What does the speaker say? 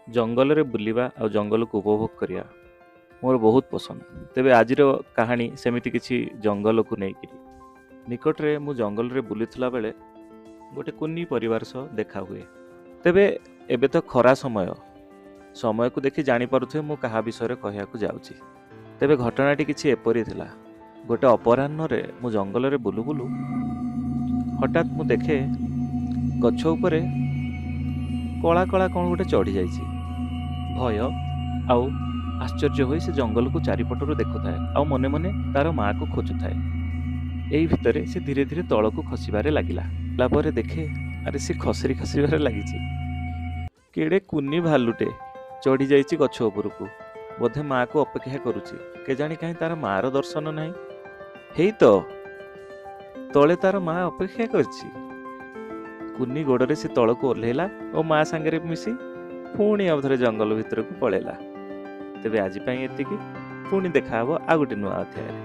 ଜଙ୍ଗଲରେ ବୁଲିବା ଆଉ ଜଙ୍ଗଲକୁ ଉପଭୋଗ କରିବା ମୋର ବହୁତ ପସନ୍ଦ। ତେବେ ଆଜିର କାହାଣୀ ସେମିତି କିଛି ଜଙ୍ଗଲକୁ ନେଇକିରି। ନିକଟରେ ମୁଁ ଜଙ୍ଗଲରେ ବୁଲୁଥିଲା ବେଳେ ଗୋଟେ କୁନି ପରିବାର ସହ ଦେଖା ହୁଏ। ତେବେ ଏବେ ତ ଖରା ସମୟକୁ ଦେଖି ଜାଣିପାରୁଥିବେ ମୁଁ କାହା ବିଷୟରେ କହିବାକୁ ଯାଉଛି। ତେବେ ଘଟଣାଟି କିଛି ଏପରି ଥିଲା। ଗୋଟେ ଅପରାହ୍ନରେ ମୁଁ ଜଙ୍ଗଲରେ ବୁଲୁ ବୁଲୁ ହଠାତ୍ ମୁଁ ଦେଖେ ଗଛ ଉପରେ କଳା କଳା କ'ଣ ଗୋଟେ ଚଢ଼ି ଯାଇଛି। ଭୟ ଆଉ ଆଶ୍ଚର୍ଯ୍ୟ ହୋଇ ସେ ଜଙ୍ଗଲକୁ ଚାରିପଟରୁ ଦେଖୁଥାଏ ଆଉ ମନେ ମନେ ତାର ମାଆକୁ ଖୋଜୁଥାଏ। ଏଇ ଭିତରେ ସେ ଧୀରେ ଧୀରେ ତଳକୁ ଖସିବାରେ ଲାଗିଲା। ତାପରେ ଦେଖେ ଆରେ ସେ ଖସିବାରେ ଲାଗିଛି। କେଡ଼େ କୁନି ଭାଲୁଟେ ଚଢ଼ି ଯାଇଛି ଗଛ ଉପରକୁ। ବୋଧେ ମାଆକୁ ଅପେକ୍ଷା କରୁଛି। କେଜାଣି କାହିଁ ତାର ମାଆର ଦର୍ଶନ ନାହିଁ। ହେଇ ତ ତଳେ ତାର ମା ଅପେକ୍ଷା କରିଛି। କୁନି ଗୋଡ଼ରେ ସେ ତଳକୁ ଓହ୍ଲେଇଲା ଓ ମା ସାଙ୍ଗରେ ମିଶି ପୁଣି ଆଉ ଥରେ ଜଙ୍ଗଲ ଭିତରକୁ ପଳେଇଲା। ତେବେ ଆଜି ପାଇଁ ଏତିକି। ପୁଣି ଦେଖାହବ ଆଉ ଗୋଟେ ନୂଆ ଅଧ୍ୟାୟରେ।